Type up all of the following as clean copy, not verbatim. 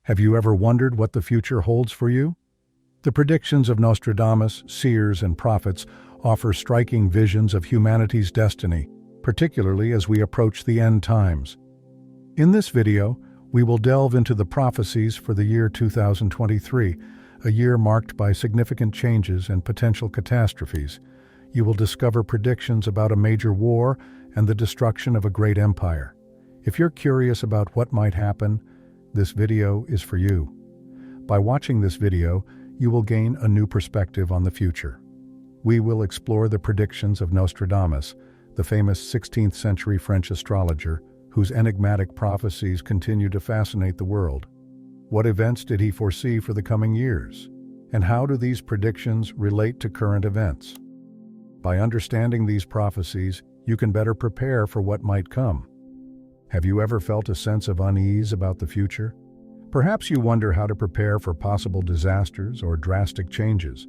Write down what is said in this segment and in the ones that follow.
Have you ever wondered what the future holds for you? The predictions of Nostradamus, seers, and prophets offer striking visions of humanity's destiny, particularly as we approach the end times. In this video, we will delve into the prophecies for the year 2023, a year marked by significant changes and potential catastrophes. You will discover predictions about a major war and the destruction of a great empire. If you're curious about what might happen, this video is for you. By watching this video, you will gain a new perspective on the future. We will explore the predictions of Nostradamus, the famous 16th century French astrologer, whose enigmatic prophecies continue to fascinate the world. What events did he foresee for the coming years? And how do these predictions relate to current events? By understanding these prophecies, you can better prepare for what might come. Have you ever felt a sense of unease about the future? Perhaps you wonder how to prepare for possible disasters or drastic changes.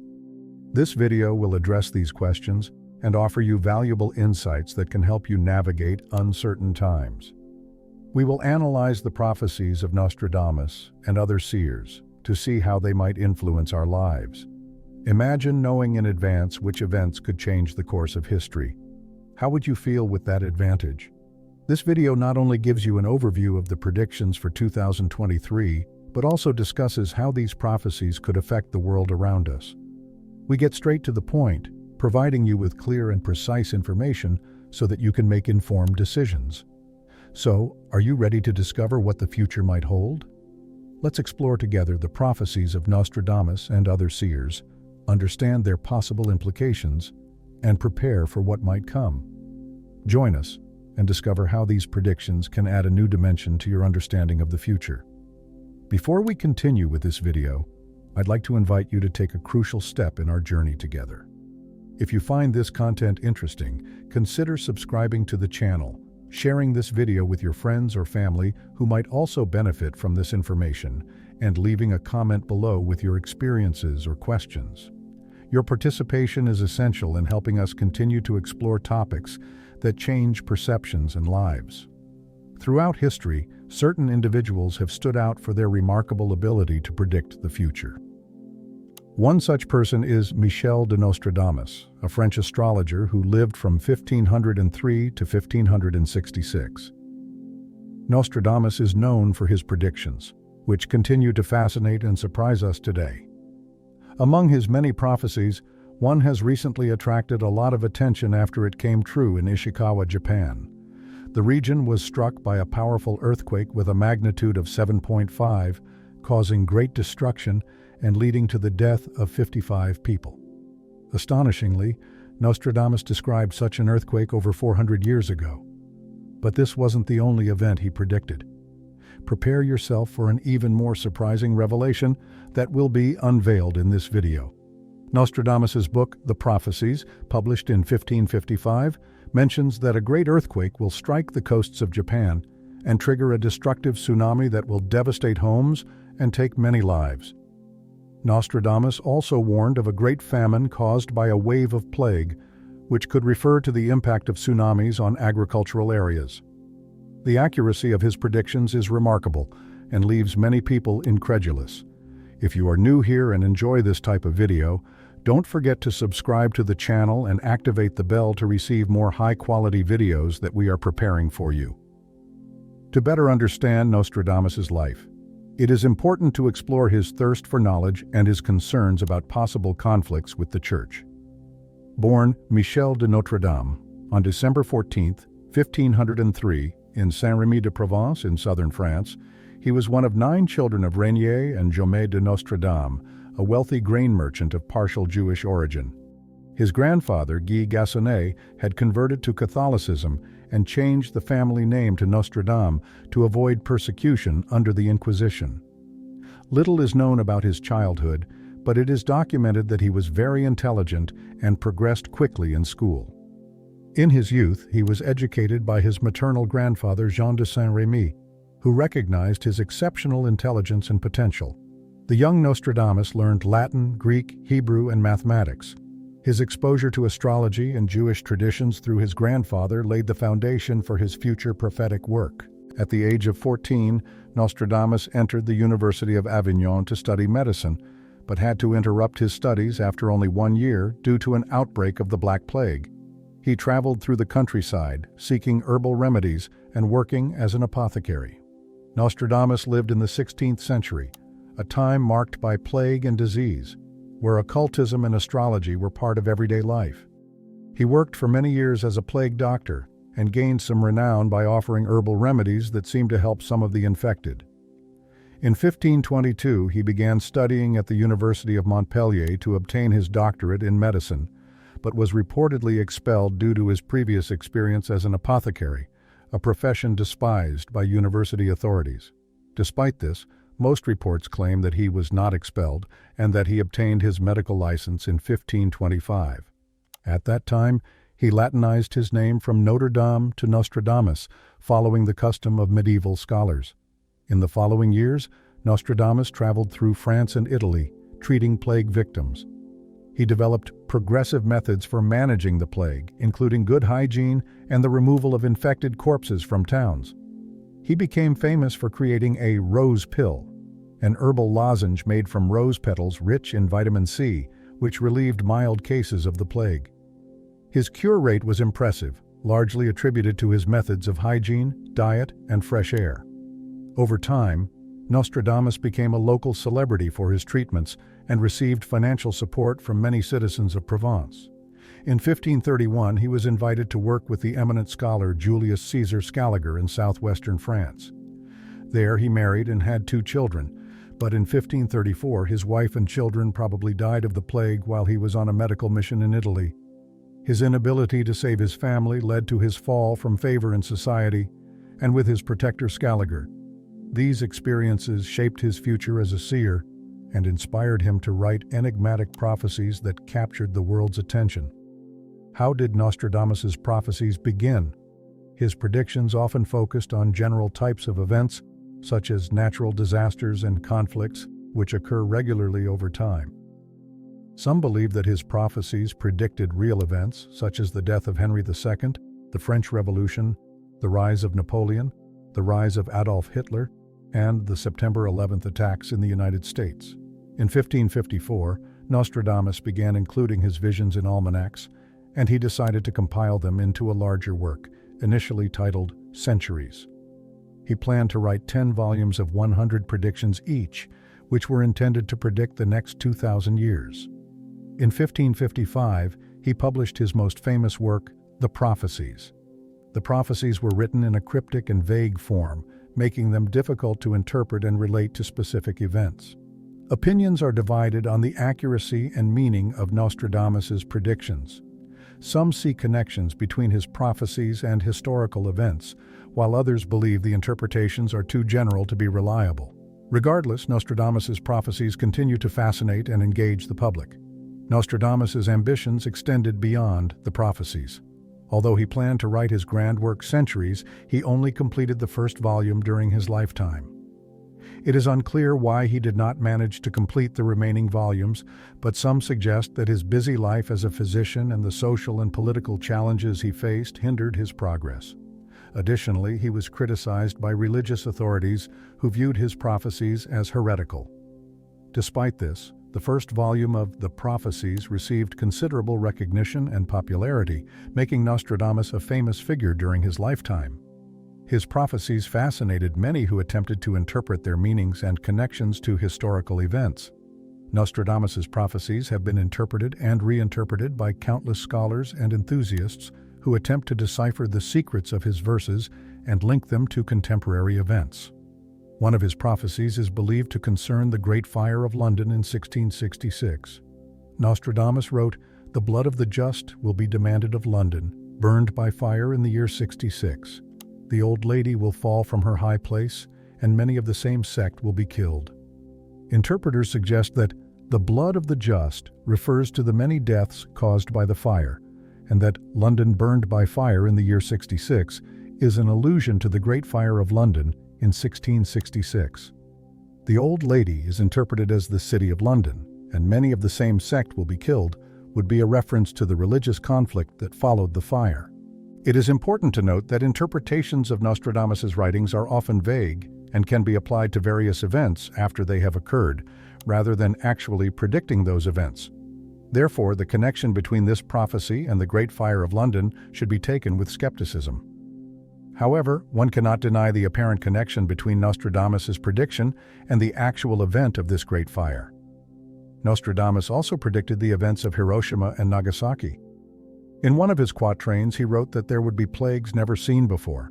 This video will address these questions and offer you valuable insights that can help you navigate uncertain times. We will analyze the prophecies of Nostradamus and other seers to see how they might influence our lives. Imagine knowing in advance which events could change the course of history. How would you feel with that advantage? This video not only gives you an overview of the predictions for 2023, but also discusses how these prophecies could affect the world around us. We get straight to the point, providing you with clear and precise information so that you can make informed decisions. So, are you ready to discover what the future might hold? Let's explore together the prophecies of Nostradamus and other seers, understand their possible implications, and prepare for what might come. Join us and discover how these predictions can add a new dimension to your understanding of the future. Before we continue with this video, I'd like to invite you to take a crucial step in our journey together. If you find this content interesting, consider subscribing to the channel, sharing this video with your friends or family who might also benefit from this information, and leaving a comment below with your experiences or questions. Your participation is essential in helping us continue to explore topics that change perceptions and lives. Throughout history, certain individuals have stood out for their remarkable ability to predict the future. One such person is Michel de Nostradamus, a French astrologer who lived from 1503 to 1566. Nostradamus is known for his predictions, which continue to fascinate and surprise us today. Among his many prophecies, one has recently attracted a lot of attention after it came true in Ishikawa, Japan. The region was struck by a powerful earthquake with a magnitude of 7.5, causing great destruction and leading to the death of 55 people. Astonishingly, Nostradamus described such an earthquake over 400 years ago. But this wasn't the only event he predicted. Prepare yourself for an even more surprising revelation that will be unveiled in this video. Nostradamus's book, The Prophecies, published in 1555, mentions that a great earthquake will strike the coasts of Japan and trigger a destructive tsunami that will devastate homes and take many lives. Nostradamus also warned of a great famine caused by a wave of plague, which could refer to the impact of tsunamis on agricultural areas. The accuracy of his predictions is remarkable and leaves many people incredulous. If you are new here and enjoy this type of video, don't forget to subscribe to the channel and activate the bell to receive more high-quality videos that we are preparing for you. To better understand Nostradamus's life, it is important to explore his thirst for knowledge and his concerns about possible conflicts with the Church. Born Michel de Notre Dame on December 14, 1503, in Saint-Rémy-de-Provence in southern France, he was one of 9 children of Régnier and Jaume de Notre Dame, a wealthy grain merchant of partial Jewish origin. His grandfather, Guy Gassonet, had converted to Catholicism and changed the family name to Nostradam to avoid persecution under the Inquisition. Little is known about his childhood, but it is documented that he was very intelligent and progressed quickly in school. In his youth, he was educated by his maternal grandfather Jean de Saint-Rémy, who recognized his exceptional intelligence and potential. The young Nostradamus learned Latin, Greek, Hebrew, and mathematics. His exposure to astrology and Jewish traditions through his grandfather laid the foundation for his future prophetic work. At the age of 14, Nostradamus entered the University of Avignon to study medicine, but had to interrupt his studies after only 1 year due to an outbreak of the Black Plague. He traveled through the countryside, seeking herbal remedies and working as an apothecary. Nostradamus lived in the 16th century, a time marked by plague and disease, where occultism and astrology were part of everyday life. He worked for many years as a plague doctor and gained some renown by offering herbal remedies that seemed to help some of the infected. In 1522, he began studying at the University of Montpellier to obtain his doctorate in medicine, but was reportedly expelled due to his previous experience as an apothecary, a profession despised by university authorities. Despite this, most reports claim that he was not expelled and that he obtained his medical license in 1525. At that time, he Latinized his name from Notre Dame to Nostradamus, following the custom of medieval scholars. In the following years, Nostradamus traveled through France and Italy, treating plague victims. He developed progressive methods for managing the plague, including good hygiene and the removal of infected corpses from towns. He became famous for creating a rose pill, an herbal lozenge made from rose petals rich in vitamin C, which relieved mild cases of the plague. His cure rate was impressive, largely attributed to his methods of hygiene, diet, and fresh air. Over time, Nostradamus became a local celebrity for his treatments and received financial support from many citizens of Provence. In 1531, he was invited to work with the eminent scholar Julius Caesar Scaliger in southwestern France. There he married and had 2 children, but in 1534 his wife and children probably died of the plague while he was on a medical mission in Italy. His inability to save his family led to his fall from favor in society, and with his protector Scaliger. These experiences shaped his future as a seer and inspired him to write enigmatic prophecies that captured the world's attention. How did Nostradamus's prophecies begin? His predictions often focused on general types of events, such as natural disasters and conflicts, which occur regularly over time. Some believe that his prophecies predicted real events, such as the death of Henry II, the French Revolution, the rise of Napoleon, the rise of Adolf Hitler, and the September 11th attacks in the United States. In 1554, Nostradamus began including his visions in almanacs, and he decided to compile them into a larger work, initially titled Centuries. He planned to write 10 volumes of 100 predictions each, which were intended to predict the next 2,000 years. In 1555, he published his most famous work, The Prophecies. The prophecies were written in a cryptic and vague form, making them difficult to interpret and relate to specific events. Opinions are divided on the accuracy and meaning of Nostradamus's predictions. Some see connections between his prophecies and historical events, while others believe the interpretations are too general to be reliable. Regardless, Nostradamus's prophecies continue to fascinate and engage the public. Nostradamus's ambitions extended beyond the prophecies. Although he planned to write his grand work Centuries, he only completed the first volume during his lifetime. It is unclear why he did not manage to complete the remaining volumes, but some suggest that his busy life as a physician and the social and political challenges he faced hindered his progress. Additionally, he was criticized by religious authorities who viewed his prophecies as heretical. Despite this, the first volume of The Prophecies received considerable recognition and popularity, making Nostradamus a famous figure during his lifetime. His prophecies fascinated many who attempted to interpret their meanings and connections to historical events. Nostradamus's prophecies have been interpreted and reinterpreted by countless scholars and enthusiasts who attempt to decipher the secrets of his verses and link them to contemporary events. One of his prophecies is believed to concern the Great Fire of London in 1666. Nostradamus wrote, "The blood of the just will be demanded of London, burned by fire in the year 66. The old lady will fall from her high place, and many of the same sect will be killed." Interpreters suggest that the blood of the just refers to the many deaths caused by the fire, and that London burned by fire in the year 66 is an allusion to the Great Fire of London in 1666. The old lady is interpreted as the city of London, and many of the same sect will be killed, would be a reference to the religious conflict that followed the fire. It is important to note that interpretations of Nostradamus's writings are often vague, and can be applied to various events after they have occurred, rather than actually predicting those events. Therefore, the connection between this prophecy and the Great Fire of London should be taken with skepticism. However, one cannot deny the apparent connection between Nostradamus' prediction and the actual event of this Great Fire. Nostradamus also predicted the events of Hiroshima and Nagasaki. In one of his quatrains, he wrote that there would be plagues never seen before.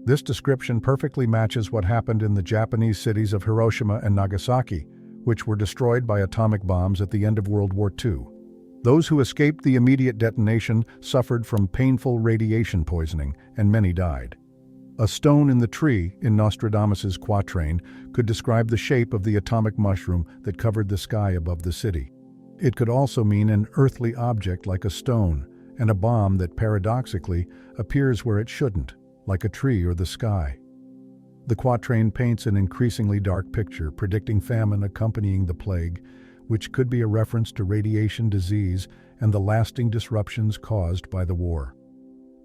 This description perfectly matches what happened in the Japanese cities of Hiroshima and Nagasaki, which were destroyed by atomic bombs at the end of World War II. Those who escaped the immediate detonation suffered from painful radiation poisoning, and many died. A stone in the tree in Nostradamus's quatrain could describe the shape of the atomic mushroom that covered the sky above the city. It could also mean an earthly object like a stone, and a bomb that paradoxically appears where it shouldn't, like a tree or the sky. The quatrain paints an increasingly dark picture, predicting famine accompanying the plague, which could be a reference to radiation disease and the lasting disruptions caused by the war.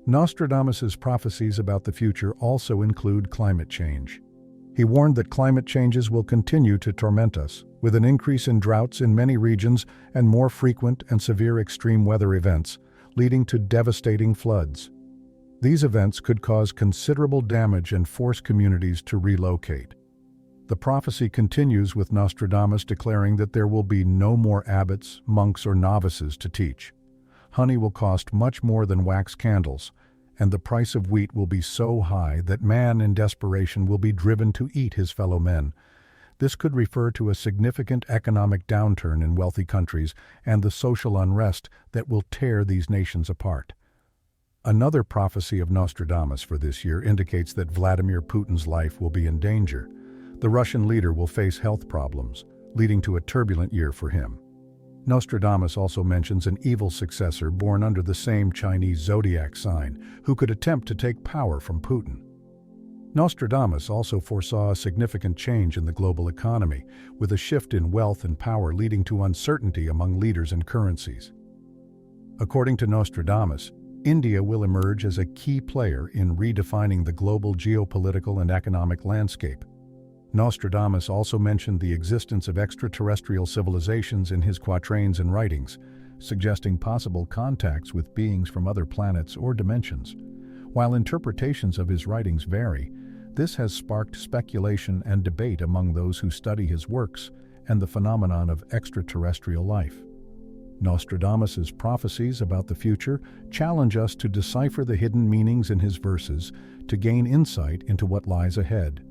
Nostradamus's prophecies about the future also include climate change. He warned that climate changes will continue to torment us, with an increase in droughts in many regions and more frequent and severe extreme weather events, leading to devastating floods. These events could cause considerable damage and force communities to relocate. The prophecy continues with Nostradamus declaring that there will be no more abbots, monks, or novices to teach. Honey will cost much more than wax candles, and the price of wheat will be so high that man in desperation will be driven to eat his fellow men. This could refer to a significant economic downturn in wealthy countries and the social unrest that will tear these nations apart. Another prophecy of Nostradamus for this year indicates that Vladimir Putin's life will be in danger. The Russian leader will face health problems, leading to a turbulent year for him. Nostradamus also mentions an evil successor born under the same Chinese zodiac sign, who could attempt to take power from Putin. Nostradamus also foresaw a significant change in the global economy, with a shift in wealth and power leading to uncertainty among leaders and currencies. According to Nostradamus, India will emerge as a key player in redefining the global geopolitical and economic landscape. Nostradamus also mentioned the existence of extraterrestrial civilizations in his quatrains and writings, suggesting possible contacts with beings from other planets or dimensions. While interpretations of his writings vary, this has sparked speculation and debate among those who study his works and the phenomenon of extraterrestrial life. Nostradamus's prophecies about the future challenge us to decipher the hidden meanings in his verses to gain insight into what lies ahead.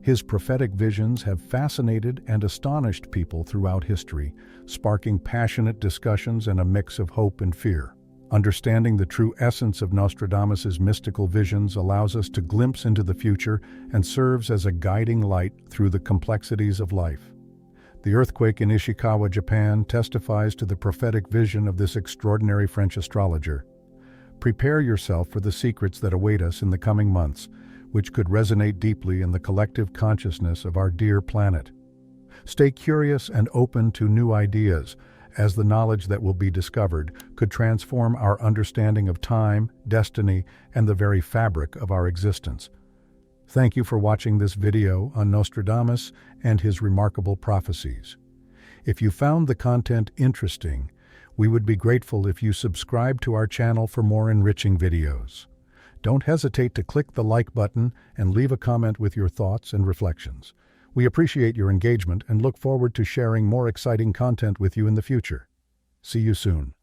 His prophetic visions have fascinated and astonished people throughout history, sparking passionate discussions and a mix of hope and fear. Understanding the true essence of Nostradamus's mystical visions allows us to glimpse into the future and serves as a guiding light through the complexities of life. The earthquake in Ishikawa, Japan, testifies to the prophetic vision of this extraordinary French astrologer. Prepare yourself for the secrets that await us in the coming months, which could resonate deeply in the collective consciousness of our dear planet. Stay curious and open to new ideas, as the knowledge that will be discovered could transform our understanding of time, destiny, and the very fabric of our existence. Thank you for watching this video on Nostradamus and his remarkable prophecies. If you found the content interesting, we would be grateful if you subscribe to our channel for more enriching videos. Don't hesitate to click the like button and leave a comment with your thoughts and reflections. We appreciate your engagement and look forward to sharing more exciting content with you in the future. See you soon.